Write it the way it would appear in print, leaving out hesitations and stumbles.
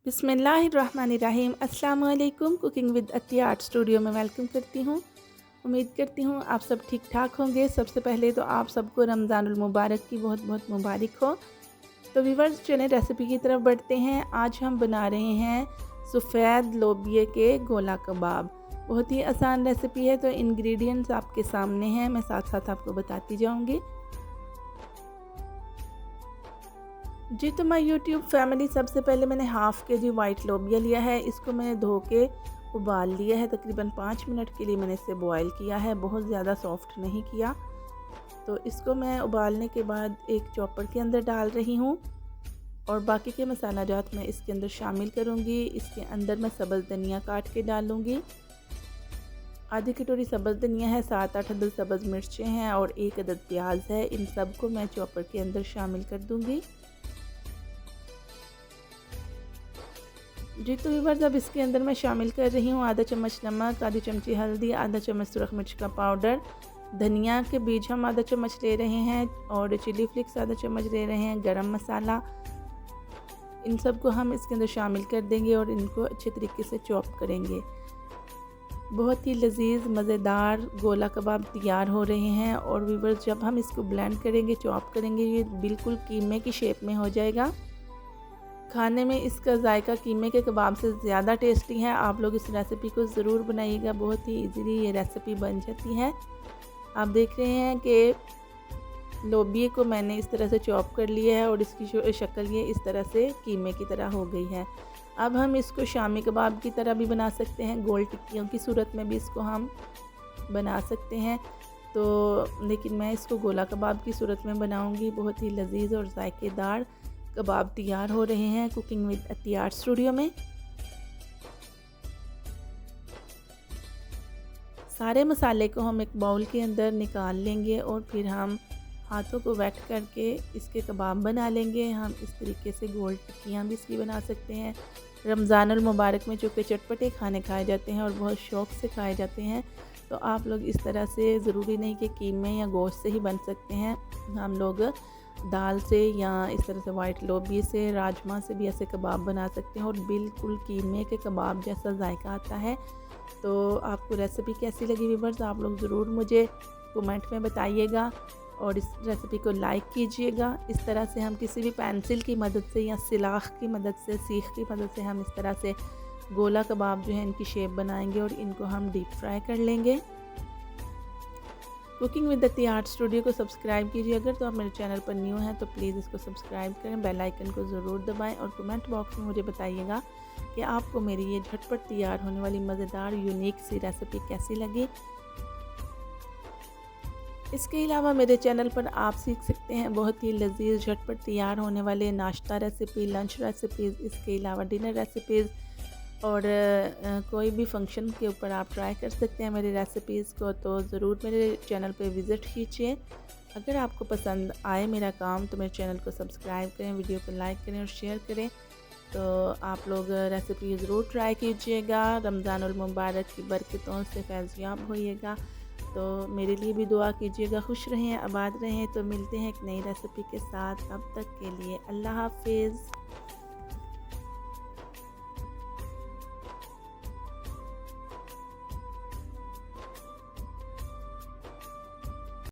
बिस्मिल्लाहिर्रहमानिर्रहीम। अस्सलाम वालेकुम। Cooking with Atiya art studio में वेलकम करती हूँ। उम्मीद करती हूँ आप सब ठीक ठाक होंगे। सबसे पहले तो आप सबको रमज़ानुल मुबारक की बहुत बहुत मुबारक हो। तो व्यूअर्स चलें रेसिपी की तरफ बढ़ते हैं। आज हम बना रहे हैं सफ़ेद लोबिये के गोला कबाब। बहुत ही आसान रेसिपी है, तो इंग्रेडिएंट्स आपके सामने हैं, मैं साथ साथ आपको बताती जाऊँगी। जी तो माय यूट्यूब फैमिली, सबसे पहले मैंने हाफ़ के जी वाइट लोबिया लिया है। इसको मैंने धो के उबाल लिया है। तकरीबन 5 मिनट के लिए मैंने इसे बॉयल किया है, बहुत ज़्यादा सॉफ्ट नहीं किया। तो इसको मैं उबालने के बाद एक चॉपर के अंदर डाल रही हूँ और बाकी के मसाला जात मैं इसके अंदर शामिल करूँगी। इसके अंदर मैं सब्ज़ धनिया काट के डालूँगी। आधी कटोरी सब्ज़ धनिया है, 7-8 अदद सब्ज़ मिर्चें हैं और 1 अदद प्याज है। इन सब को मैं चॉपर के अंदर शामिल कर दूँगी। जी तो व्यूअर्स, अब इसके अंदर मैं शामिल कर रही हूँ आधा चम्मच नमक, आधी चमची हल्दी, आधा चम्मच सुरख मिर्च का पाउडर, धनिया के बीज हम आधा चम्मच ले रहे हैं और चिली फ्लेक्स आधा चम्मच ले रहे हैं, गरम मसाला। इन सब को हम इसके अंदर शामिल कर देंगे और इनको अच्छे तरीके से चॉप करेंगे। बहुत ही लजीज मज़ेदार गोला कबाब तैयार हो रहे हैं। और व्यूअर्स, जब हम इसको ब्लेंड करेंगे, चॉप करेंगे, ये बिल्कुल कीमे की शेप में हो जाएगा। खाने में इसका जायका कीमे के कबाब से ज़्यादा टेस्टी है। आप लोग इस रेसिपी को ज़रूर बनाइएगा, बहुत ही इजीली ये रेसिपी बन जाती है। आप देख रहे हैं कि लोबिये को मैंने इस तरह से चॉप कर लिया है और इसकी शक्ल ये इस तरह से कीमे की तरह हो गई है। अब हम इसको शामी कबाब की तरह भी बना सकते हैं, गोल टिक्कियों की सूरत में भी इसको हम बना सकते हैं। तो लेकिन मैं इसको गोला कबाब की सूरत में बनाऊंगी। बहुत ही लजीज और जायकेदार कबाब तैयार हो रहे हैं cooking with Atiya art studio में। सारे मसाले को हम एक बाउल के अंदर निकाल लेंगे और फिर हम हाथों को वेट करके इसके कबाब बना लेंगे। हम इस तरीके से गोल टिक्कियाँ भी इसकी बना सकते हैं। रमज़ानुल मुबारक में चूँकि चटपटे खाने खाए जाते हैं और बहुत शौक़ से खाए जाते हैं, तो आप लोग इस तरह से, ज़रूरी नहीं कि कीमे या गोश्त से ही बन सकते हैं। हम लोग दाल से या इस तरह से वाइट लोबिये से, राजमा से भी ऐसे कबाब बना सकते हैं और बिल्कुल कीमे के कबाब जैसा जायका आता है। तो आपको रेसिपी कैसी लगी व्यूअर्स, आप लोग ज़रूर मुझे कमेंट में बताइएगा और इस रेसिपी को लाइक कीजिएगा। इस तरह से हम किसी भी पेंसिल की मदद से या सिलाख की मदद से, सीख की मदद से हम इस तरह से गोला कबाब जो है इनकी शेप बनाएंगे और इनको हम डीप फ्राई कर लेंगे। Cooking with Atiya art studio को सब्सक्राइब कीजिए। अगर तो आप मेरे चैनल पर न्यू हैं तो प्लीज़ इसको सब्सक्राइब करें, बेल आइकन को ज़रूर दबाएं और कमेंट बॉक्स में मुझे बताइएगा कि आपको मेरी ये झटपट तैयार होने वाली मज़ेदार यूनिक सी रेसिपी कैसी लगी। इसके अलावा मेरे चैनल पर आप सीख सकते हैं बहुत ही लजीज झटपट तैयार होने वाले नाश्ता रेसिपी, लंच रेसिपीज़, इसके अलावा डिनर रेसिपीज़ और कोई भी फंक्शन के ऊपर आप ट्राई कर सकते हैं मेरी रेसिपीज़ को। तो ज़रूर मेरे चैनल पे विज़िट कीजिए। अगर आपको पसंद आए मेरा काम तो मेरे चैनल को सब्सक्राइब करें, वीडियो को लाइक करें और शेयर करें। तो आप लोग रेसिपी ज़रूर ट्राई कीजिएगा। रमज़ानुल मुबारक की बरकतों से फैज़याब होइएगा। तो मेरे लिए भी दुआ कीजिएगा। खुश रहें, आबाद रहें। तो मिलते हैं एक नई रेसिपी के साथ, तब तक के लिए अल्लाह हाफ़िज़।